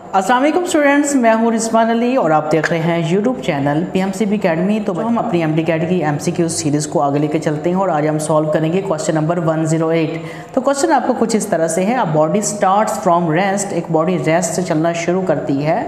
अस्सलाम वालेकुम स्टूडेंट्स, मैं हूं रिजवान अली और आप देख रहे हैं यूट्यूब चैनल पीएमसीबी अकेडमी। तो हम अपनी एमडीकैट की एमसीक्यू सीरीज़ को आगे लेकर चलते हैं और आज हम सॉल्व करेंगे क्वेश्चन नंबर 108। तो क्वेश्चन आपको कुछ इस तरह से है। A body starts from rest, एक बॉडी रेस्ट से चलना शुरू करती है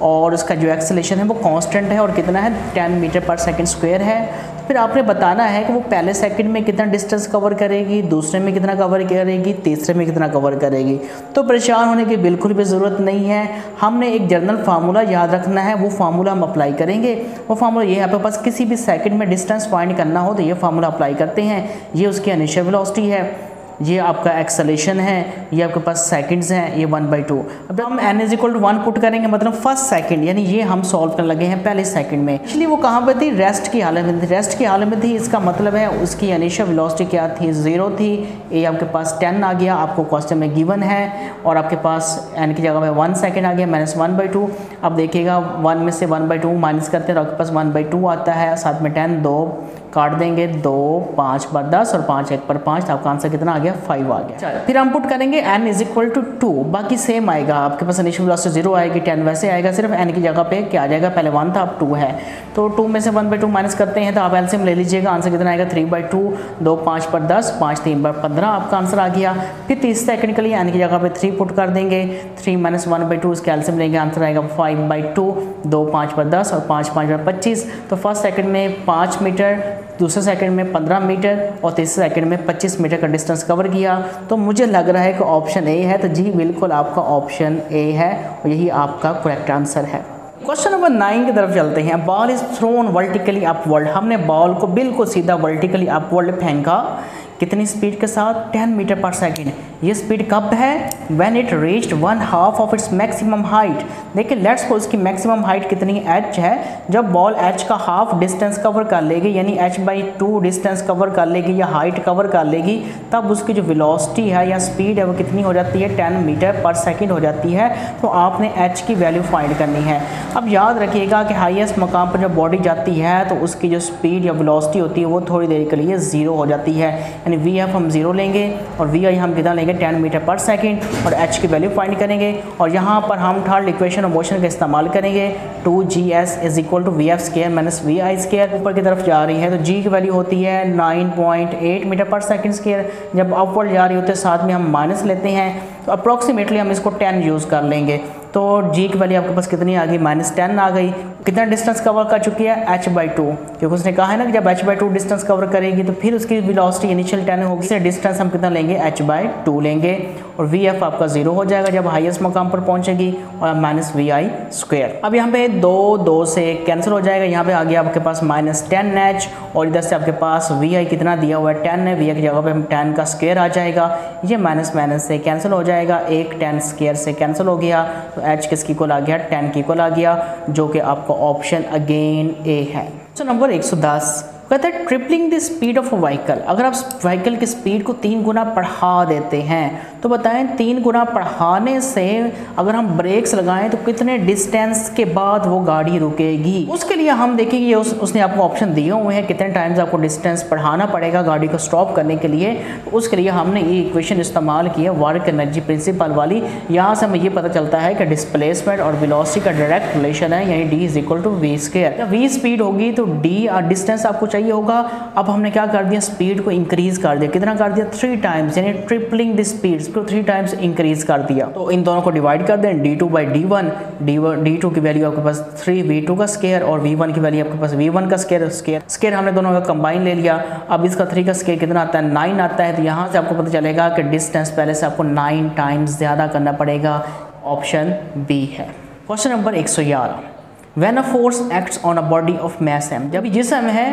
और उसका जो एक्सेलेरेशन है वो कांस्टेंट है और कितना है 10 मीटर पर सेकंड स्क्वायर है। फिर आपने बताना है कि वो पहले सेकंड में कितना डिस्टेंस कवर करेगी, दूसरे में कितना कवर करेगी, तीसरे में कितना कवर करेगी। तो परेशान होने की बिल्कुल भी ज़रूरत नहीं है। हमने एक जनरल फार्मूला याद रखना है, वो फार्मूला हम अप्लाई करेंगे। वो फार्मूला ये है, आपके पास किसी भी सेकंड में डिस्टेंस फाइंड करना हो तो ये फार्मूला अप्लाई करते हैं। ये उसकी इनिशियल वेलोसिटी है, ये आपका एक्सेलेरेशन है, ये आपके पास सेकंड्स हैं, ये 1/2। अब हम n=1 पुट करेंगे, मतलब फर्स्ट सेकंड, यानी ये हम सॉल्व करने लगे हैं पहले सेकंड में। इसलिए वो कहाँ पर थी? रेस्ट की हालत में थी। रेस्ट की हालत में थी, इसका मतलब है उसकी इनिशियल वेलोसिटी क्या थी? 0 थी। ये आपके पास 10 आ गया, आपको क्वेश्चन में गिवन है, और आपके पास n की जगह में 1 सेकंड आ गया, -1/2। अब देखिएगा 1 में से 1/2 माइनस करते हैं तो आपके पास 1/2 आता है, साथ में 10, 2 काट देंगे, 2 5 पर 10 और 5 1 पर 5, तो आपका आंसर कितना आ गया? 5 आ गया। फिर हम पुट करेंगे n=2, बाकी सेम आएगा। आपके पास इनिशियल वेलोसिटी 0 आएगी, 10 वैसे आएगा, सिर्फ n की जगह पे क्या आ जाएगा? पहले 1 था, अब 2 है, तो 2 में से 1/2 माइनस करते हैं तो आप एलसीएम ले लीजिएगा। आंसर कितना आएगा? 3/2। 2 5 पर 10, 5 3 पर 15, आपका आंसर आ गया। फिर 30 सेकंड के लिए n की जगह पे 3 पुट कर देंगे, 3 - 1/2, इसके एलसीएम लेंगे, आंसर आएगा 5/2। 2 5 पर 10 और 5 5 पर 25, तो फर्स्ट सेकंड में 5 मीटर, दूसरे सेकंड में 15 मीटर और तीसरे सेकंड में 25 मीटर का डिस्टेंस कवर किया। तो मुझे लग रहा है कि ऑप्शन ए है, तो जी बिल्कुल आपका ऑप्शन ए है और यही आपका करेक्ट आंसर है। क्वेश्चन नंबर 9 की तरफ चलते हैं। Ball is thrown vertically upward, हमने बॉल को बिल्कुल सीधा वर्टिकली अपवर्ड फेंका, कितनी स्पीड के साथ? 10 मीटर पर सेकंड। ये स्पीड कब है? When it reached 1/2 of its maximum height. देखिए लेट्स सपोज की मैक्सिमम हाइट कितनी h है, जब बॉल h का हाफ डिस्टेंस कवर कर लेगी, यानी h/2 डिस्टेंस कवर कर लेगी या हाइट कवर कर लेगी, तब उसकी जो वेलोसिटी है या स्पीड है वो कितनी हो जाती है? 10 मीटर पर सेकंड हो जाती है। तो आपने h की वैल्यू फाइंड करनी है। अब याद रखिएगा कि हाईएस्ट मकाम पर जब बॉडी जाती है तो उसकी जो स्पीड या वेलोसिटी होती है वो थोड़ी देर के लिए 0 हो जाती है, यानी VF हम 0 लेंगे और VI हम कितना लेंगे? 10 मीटर पर सेकंड, और h की वैल्यू फाइंड करेंगे। और यहाँ पर हम थर्ड इक्वेशन ऑफ मोशन का इस्तेमाल करेंगे। 2GS = VF² - VI²। ऊपर की तरफ जा रही है तो G की वैल्यू होती है 9.8 मीटर पर सेकंड स्क्वायर। जब अपवर्ड जा रही होती है साथ में हम माइनस लेते हैं, तो अप्रॉक्सीमेटली हम इसको 10 यूज़ कर लेंगे। तो G की वैल्यू आपके पास कितनी आ गई? -10 आ गई। कितना डिस्टेंस कवर कर चुकी है? h/2, क्योंकि उसने कहा है ना कि जब h/2 डिस्टेंस कवर करेगी तो फिर उसकी वेलोसिटी इनिशियल 10 होगी, इससे डिस्टेंस हम कितना लेंगे? h/2 लेंगे, और VF आपका 0 हो जाएगा जब हाईएस्ट मकाम पर पहुंचेगी, और -VI²। अब यहाँ पे 2 से कैंसिल हो जाएगा, यहाँ पे आ गया आपके पास -10h, और इधर से आपके पास VI कितना दिया हुआ है? 10 है, VI की जगह पे हम 10 का स्क्वायर आ जाएगा, ये माइनस से कैंसिल हो जाएगा, एक 10 स्क्वायर से कैंसिल हो गया, तो h किसकी इक्वल आ गया? 10 की इक्वल आ गया, जो कि आपका ऑप्शन अगेन ए है। क्वेश्चन नंबर 110 कहता है tripling the speed of a vehicle. अगर आप व्हीकल की स्पीड को 3 गुना बढ़ा देते हैं तो बताएं 3 गुना बढ़ाने से अगर हम ब्रेक्स लगाएं तो कितने डिस्टेंस के बाद वो गाड़ी रुकेगी। उसके लिए हम देखेंगे उसने आपको ऑप्शन दिए हुए हैं कितने टाइम्स आपको डिस्टेंस बढ़ाना पड़ेगा गाड़ी को स्टॉप करने के लिए। तो उसके लिए हमने ये इक्वेशन इस्तेमाल की है वर्क एनर्जी प्रिंसिपल वाली। यहाँ से हमें ये पता चलता है कि डिस्प्लेसमेंट और वेलोसिटी का डायरेक्ट रिलेशन है, यानी D = V²। V स्पीड होगी तो D डिस्टेंस आपको चाहिए होगा। अब हमने क्या कर दिया? स्पीड को इंक्रीज कर दिया, कितना कर दिया? 3 टाइम्स, यानी ट्रिपलिंग द स्पीड को 3 टाइम्स इंक्रीज कर दिया। तो इन दोनों को डिवाइड कर दें, D2/D1, D2 की वैल्यू आपके पास 3V2 का स्क्वायर और V1 की वैल्यू आपके पास V1 का स्क्वायर हमने दोनों का कंबाइन ले लिया। अब इसका 3 का स्क्वायर कितना आता है? 9 आता है। तो यहाँ से आपको पता चलेगा कि डिस्टेंस पहले से आपको 9 टाइम्स ज़्यादा करना पड़ेगा, ऑप्शन बी है। Question number 111 When a force acts on a body of mass m, जब जिसम है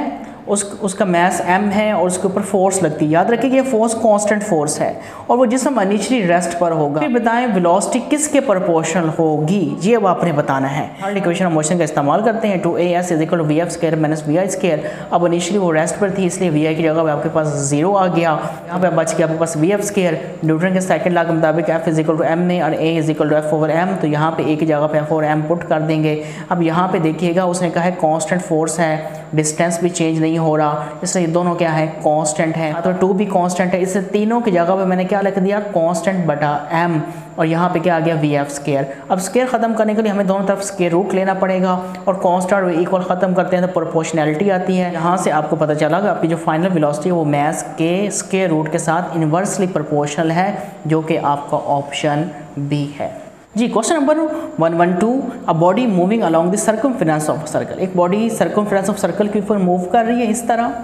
उसका मैस m है और उसके ऊपर फोर्स लगती है। याद रखिए ये फोर्स कांस्टेंट फोर्स है और वो जिसम इनिशियली रेस्ट पर होगा। फिर बताएं वेलोसिटी किसके प्रोपोर्शनल होगी, ये अब आपने बताना है। थर्ड इक्वेशन ऑफ मोशन का इस्तेमाल करते हैं। 2AS = VF² - VI²। अब इनिशियली वो रेस्ट पर थी इसलिए VI की जगह आपके पास 0 आ गया, यहाँ पे बच गया आपके पास VF²। न्यूटन के सेकंड लॉ के मुताबिक F = ma और A = F/m, तो यहाँ पे A की जगह पे F/m पुट कर देंगे। अब यहाँ पे देखिएगा उसने कहा है कांस्टेंट फोर्स है, डिस्टेंस भी चेंज नहीं नहीं हो रहा, इसलिए दोनों क्या है, कांस्टेंट है। तो 2 भी कांस्टेंट है, इससे तीनों की जगह पे मैंने क्या लिख दिया, कांस्टेंट बटा m, और यहाँ पे क्या आ गया, VF स्क्वायर। अब स्क्वायर खत्म करने के लिए हमें दोनों तरफ स्क्वायर रूट लेना पड़ेगा, और कांस्टेंट और इक्वल खत्म करते हैं तो प्रोपोर्शनैलिटी आती है। यहाँ से आपको पता चला कि आपकी जो फाइनल वेलोसिटी है वो मास के स्क्वायर रूट के साथ इन्वर्सली प्रोपोर्शनल है, जो कि आपका ऑप्शन बी है जी। Question number 112, a body moving along the circumference of circle. एक बॉडी सर्कमफेरेंस ऑफ सर्कल के ऊपर मूव कर रही है इस तरह,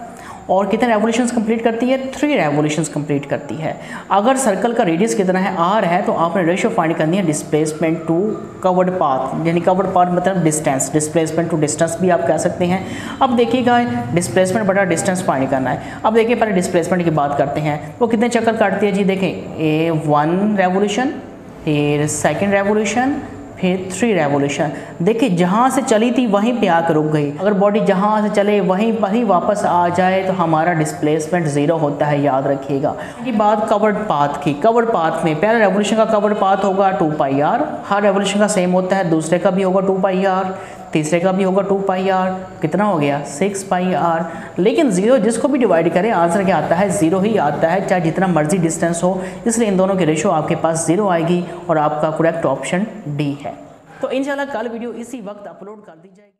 और कितने रेवोल्यूशंस कंप्लीट करती है, 3 रेवोल्यूशंस कंप्लीट करती है। अगर सर्कल का रेडियस कितना है, r है, तो आपने रेशियो फाइंड करनी है डिस्प्लेसमेंट टू कवर्ड पाथ, यानी कवर्ड पाथ मतलब डिस्टेंस, डिस्प्लेसमेंट टू डिस्टेंस भी आप कह सकते हैं। अब देखिएगा डिस्प्लेसमेंट बटा डिस्टेंस फाइंड करना है। अब देखिए पहले डिस्प्लेसमेंट की बात करते हैं, वो कितने चक्कर काटती है जी, देखें 1 रेवोल्यूशन, फिर सेकेंड रेवोल्यूशन, फिर 3 रेवोल्यूशन। देखिए जहाँ से चली थी वहीं पे आकर रुक गई। अगर बॉडी जहाँ से चले वहीं पर ही वापस आ जाए तो हमारा डिस्प्लेसमेंट 0 होता है, याद रखिएगा। ये बात कवर्ड पाथ की, कवर्ड पाथ में पहले रेवोल्यूशन का कवर्ड पाथ होगा 2πr, हर रेवोल्यूशन का सेम होता है, दूसरे का भी होगा 2πr, तीसरे का भी होगा 2πr, कितना हो गया 6πr। लेकिन 0 जिसको भी डिवाइड करें आंसर क्या आता है, 0 ही आता है, चाहे जितना मर्जी डिस्टेंस हो। इसलिए इन दोनों की रेशियो आपके पास 0 आएगी और आपका करेक्ट ऑप्शन डी है। तो इंशाल्लाह कल वीडियो इसी वक्त अपलोड कर दी जाएगी।